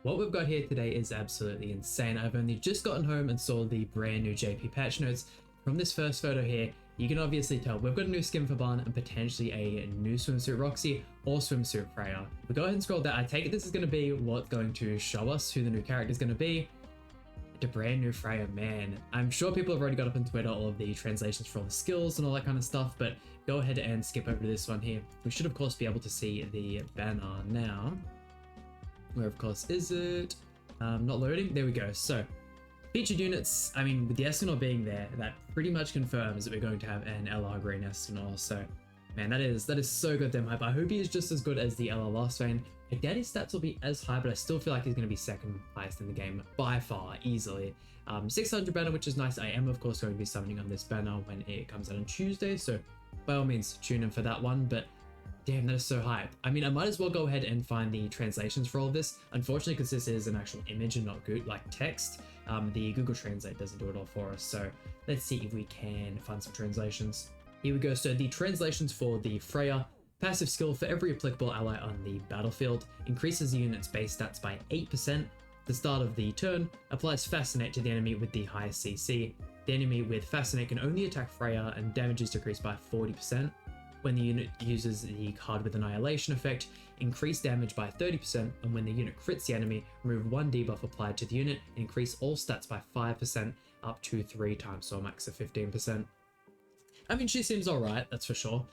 What we've got here today is absolutely insane. I've only just gotten home and saw the brand new JP patch notes. From this first photo here, you can obviously tell we've got a new skin for Barn and potentially a new Swimsuit Roxy or Swimsuit Freyja. We go ahead and scroll down. I take it this is going to be what's going to show us who the new character is going to be. The brand new Freyja, man. I'm sure people have already got up on Twitter all of the translations for all the skills and all that kind of stuff, but go ahead and skip over to this one here. We should of course be able to see the banner now. Where of course is it? Not loading. There we go. So featured units, I mean, with the Escanor being there, that pretty much confirms that we're going to have an LR green Escanor. So man, that is so goddamn hype. I hope he is just as good as the LR Lost Vein. I doubt his stats will be as high, but I still feel like he's going to be second highest in the game by far, easily. 600 banner, which is nice. I am of course going to be summoning on this banner when it comes out on Tuesday, so by all means tune in for that one. But damn, that is so hype. I mean, I might as well go ahead and find the translations for all of this. Unfortunately, because this is an actual image and not good like text, the Google Translate doesn't do it all for us. So let's see if we can find some translations. Here we go. So the translations for the Freyja: passive skill for every applicable ally on the battlefield, increases the unit's base stats by 8%. The start of the turn, applies Fascinate to the enemy with the highest CC. The enemy with Fascinate can only attack Freyja and damage is decreased by 40%. When the unit uses the card with Annihilation effect, increase damage by 30%, and when the unit crits the enemy, remove one debuff applied to the unit and increase all stats by 5% up to 3 times, so a max of 15%. I mean, she seems alright, that's for sure.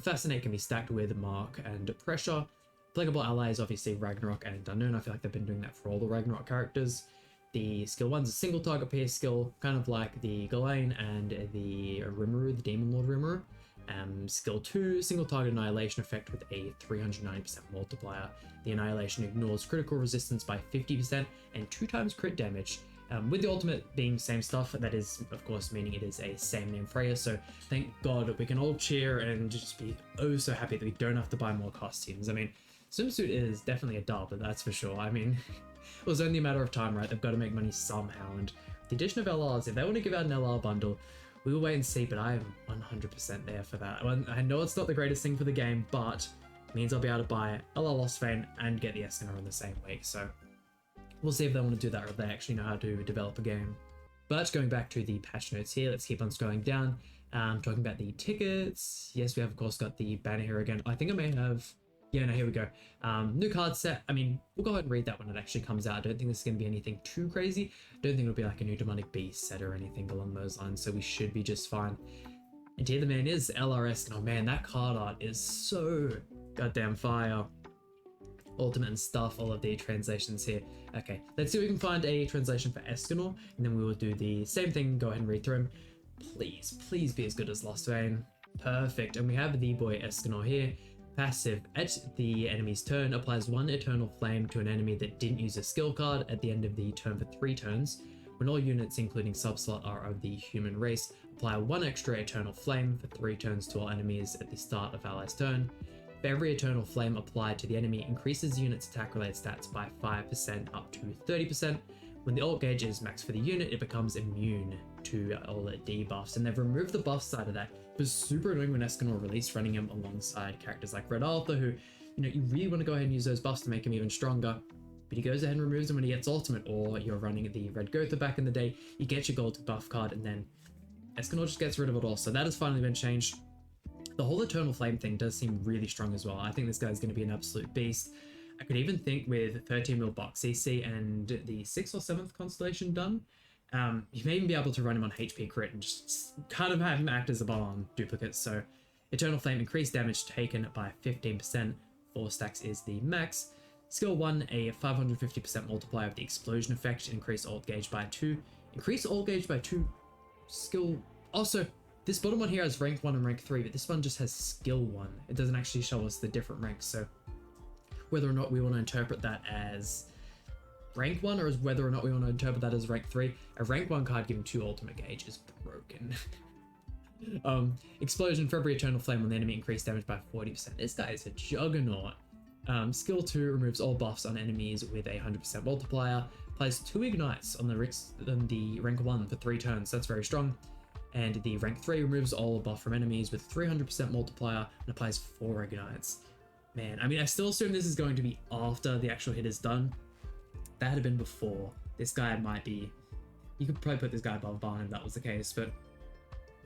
Fascinate can be stacked with Mark and Pressure. Applicable allies, obviously Ragnarok and Unknown. I feel like they've been doing that for all the Ragnarok characters. The skill 1's a single target pierce skill, kind of like the Ghislaine and the Rimuru, the Demon Lord Rimuru. Skill 2, single target annihilation effect with a 390% multiplier. The annihilation ignores critical resistance by 50% and 2 times crit damage. With the ultimate being same stuff, that is of course meaning it is a same name Freyja, so thank God we can all cheer and just be oh so happy that we don't have to buy more costumes. I mean, Swimsuit is definitely a dub, that's for sure. I mean, it was only a matter of time, right? They've got to make money somehow, and with the addition of LRs, if they want to give out an LR bundle, we will wait and see, but I am 100% there for that. I know it's not the greatest thing for the game, but it means I'll be able to buy LR Lost Vein and get the Escanor in the same week, so we'll see if they want to do that or if they actually know how to develop a game. But going back to the patch notes here, let's keep on scrolling down. Talking about the tickets. Yes, we have of course got the banner here again. I think I may have, yeah, no, here we go. New card set. I mean, we'll go ahead and read that when it actually comes out. I don't think this is going to be anything too crazy. I don't think it'll be like a new Demonic Beast set or anything along those lines, so we should be just fine. And here the man is LRS, and oh man, that card art is so goddamn fire. Ultimate and stuff, all of the translations here. Okay, let's see if we can find a translation for Escanor, and then we will do the same thing, go ahead and read through him. Please be as good as Lost Vein. Perfect, and we have the boy Escanor here. Passive, at the enemy's turn, applies 1 Eternal Flame to an enemy that didn't use a skill card at the end of the turn for 3 turns. When all units, including subslot, are of the human race, apply 1 extra Eternal Flame for 3 turns to all enemies at the start of ally's turn. For every Eternal Flame applied to the enemy, increases the unit's attack-related stats by 5% up to 30%. When the ult gauge is max for the unit, it becomes immune to all the debuffs, and they've removed the buff side of that. It was super annoying when Escanor released, running him alongside characters like Red Arthur, who, you know, you really want to go ahead and use those buffs to make him even stronger, but he goes ahead and removes them when he gets ultimate, or you're running the Red Gotha back in the day, you get your gold buff card, and then Escanor just gets rid of it all. So that has finally been changed. The whole Eternal Flame thing does seem really strong as well. I think this guy's going to be an absolute beast. I could even think with 13 mil box CC and the 6th or 7th constellation done, you may even be able to run him on HP crit and just kind of have him act as a bomb duplicate. So Eternal Flame, increased damage taken by 15%, 4 stacks is the max. Skill 1, a 550% multiplier of the explosion effect, increase ult gauge by 2. Increase ult gauge by 2. Skill, also, this bottom one here has rank 1 and rank 3, but this one just has skill 1. It doesn't actually show us the different ranks, so whether or not we want to interpret that as rank 1 or as whether or not we want to interpret that as rank 3, a rank 1 card given 2 ultimate gauge is broken. Explosion for every Eternal Flame on the enemy, increased damage by 40%. This guy is a juggernaut. Skill 2 removes all buffs on enemies with a 100% multiplier, applies 2 ignites on the rank 1 for 3 turns, that's very strong. And the rank 3 removes all buff from enemies with 300% multiplier and applies 4 ignites. Man, I mean, I still assume this is going to be after the actual hit is done. that had been before. This guy might be... You could probably put this guy above Barn if that was the case, but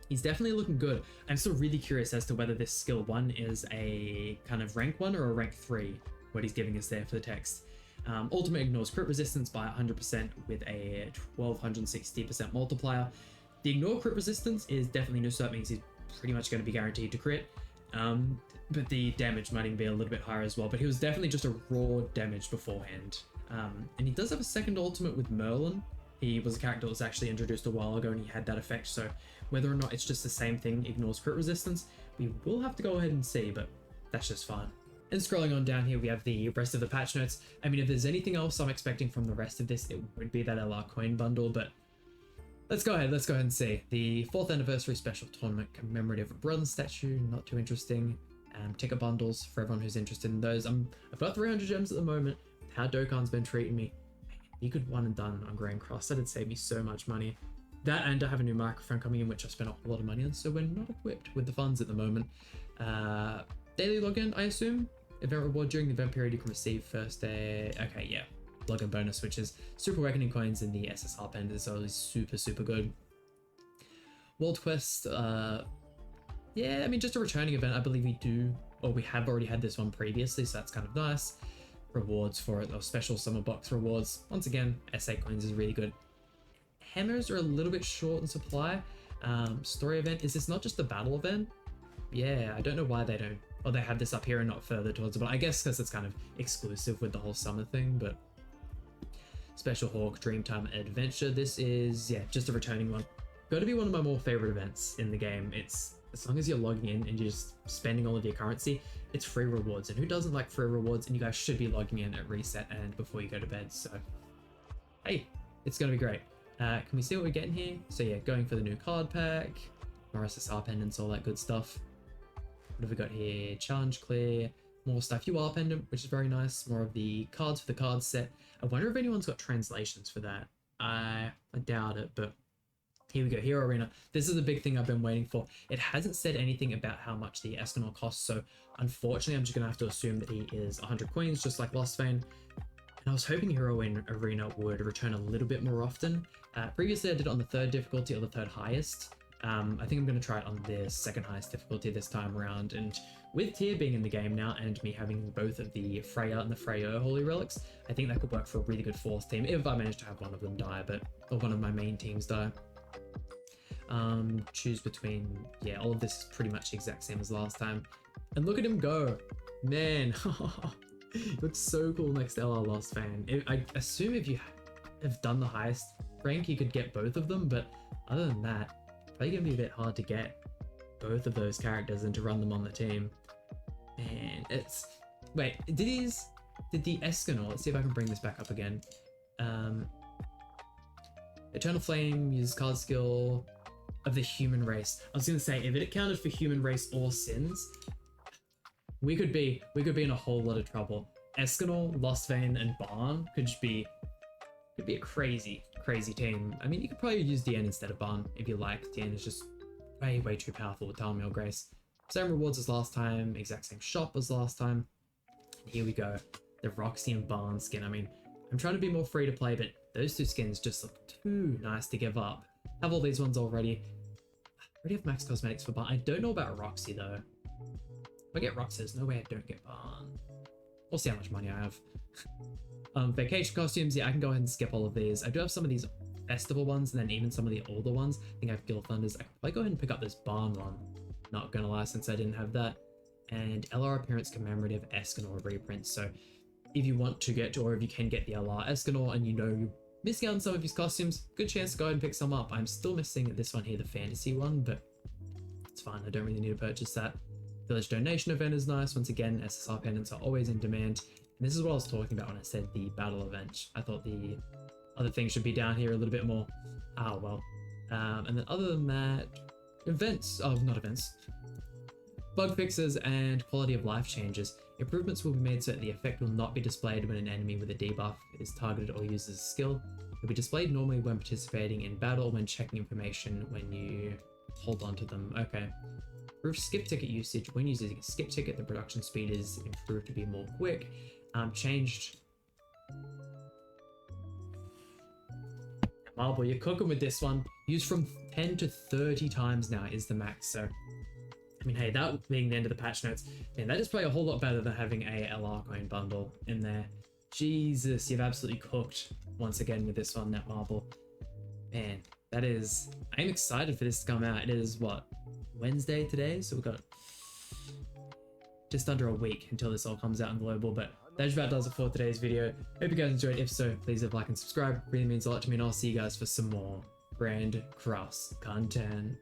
he's definitely looking good. I'm still really curious as to whether this skill 1 is a kind of rank 1 or a rank 3, what he's giving us there for the text. Ultimate ignores crit resistance by 100% with a 1260% multiplier. The ignore crit resistance is definitely new, so that means he's pretty much going to be guaranteed to crit. But the damage might even be a little bit higher as well, but he was definitely just a raw damage beforehand. And he does have a second ultimate with Merlin. He was a character that was actually introduced a while ago and he had that effect, so whether or not it's just the same thing, ignores crit resistance, we will have to go ahead and see, but that's just fine. And scrolling on down here, we have the rest of the patch notes. I mean, if there's anything else I'm expecting from the rest of this, it would be that LR coin bundle, but let's go ahead and see. The 4th anniversary special tournament commemorative bronze statue, not too interesting. Ticket bundles for everyone who's interested in those. I've got 300 gems at the moment. How Dokkan's been treating me. You could one and done on Grand Cross. That'd save me so much money. That, and I have a new microphone coming in, which I've spent a lot of money on, so we're not equipped with the funds at the moment. Daily login, I assume. Event reward during the event period, you can receive first day. Okay, yeah. Login bonus, which is Super Awakening coins in the SSR pen. Is always super, super good. World Quest, yeah, I mean, just a returning event. I believe we do, or we have already had this one previously, so that's kind of nice. Rewards for it, or special summer box rewards. Once again, SA coins is really good. Hammers are a little bit short in supply. Story event, is this not just the battle event? Yeah, I don't know why they don't, or they have this up here and not further towards it, but I guess because it's kind of exclusive with the whole summer thing. But Special Hawk Dreamtime Adventure, this is, yeah, just a returning one. Got to be one of my more favorite events in the game. It's, as long as you're logging in and you're just spending all of your currency, it's free rewards. And who doesn't like free rewards? And you guys should be logging in at reset and before you go to bed. So, hey, it's going to be great. Can we see what we're getting here? So yeah, going for the new card pack, more SSR pendants, all that good stuff. What have we got here? Challenge clear, more stuff. UR pendant, which is very nice. More of the cards for the card set. I wonder if anyone's got translations for that. I doubt it, but here we go, Hero Arena. This is the big thing I've been waiting for. It hasn't said anything about how much the Escanor costs, so unfortunately I'm just going to have to assume that he is 100 coins, just like Lost Vein. And I was hoping Hero Arena would return a little bit more often. Previously I did it on the 3rd difficulty or the 3rd highest. I think I'm going to try it on the 2nd highest difficulty this time around, and with Tyr being in the game now and me having both of the Freyja and the Freyja Holy Relics, I think that could work for a really good 4th team if I manage to have one of them die, or one of my main teams die. Choose between, yeah, all of this is pretty much the exact same as last time. And look at him go, man. Looks so cool next to LR Lost Fan. I assume if you have done the highest rank, you could get both of them, but other than that, probably gonna be a bit hard to get both of those characters and to run them on the team. Man, it's, wait, did the Escanor, let's see if I can bring this back up again. Eternal Flame uses card skill of the human race. I was gonna say, if it accounted for human race or sins, we could be in a whole lot of trouble. Escanor, Lost Vein, and Barn could be a crazy team. I mean, you could probably use DN instead of Barn if you like. DN is just way too powerful with Talmail Grace. Same rewards as last time, exact same shop as last time. And here we go, the Roxy and Barn skin. I mean, I'm trying to be more free to play, but those two skins just look too nice to give up. Have all these ones already. I already have max cosmetics for Barn. I don't know about Roxy though. If I get Roxy, there's no way I don't get Barn. We'll see how much money I have. Vacation costumes, yeah, I can go ahead and skip all of these. I do have some of these festival ones and then even some of the older ones. I think I have Guild Thunders. I could probably go ahead and pick up this Barn one. Not gonna lie, since I didn't have that. And LR Appearance Commemorative Escanor reprint. So if you want to get, or if you can get the LR Escanor and you know you're missing out on some of his costumes, good chance to go ahead and pick some up. I'm still missing this one here, the fantasy one, but it's fine. I don't really need to purchase that. Village donation event is nice. Once again, SSR pendants are always in demand. And this is what I was talking about when I said the battle event. I thought the other things should be down here a little bit more. Ah, well. And then other than that, events, oh, not events. Bug fixes and quality of life changes. Improvements will be made so that the effect will not be displayed when an enemy with a debuff is targeted or uses a skill. It will be displayed normally when participating in battle or when checking information when you hold on to them. Okay. Improved skip ticket usage. When using a skip ticket, the production speed is improved to be more quick. Changed Marble, you're cooking with this one. Used from 10 to 30 times now is the max. So, I mean, hey, that being the end of the patch notes, man, that is probably a whole lot better than having a LR coin bundle in there. Jesus, you've absolutely cooked once again with this one, Netmarble. Man, that is... I'm excited for this to come out. It is, what, Wednesday today? So we've got just under a week until this all comes out in global, but that just about does it for today's video. Hope you guys enjoyed. If so, please leave a like and subscribe. It really means a lot to me, and I'll see you guys for some more Brand Cross content.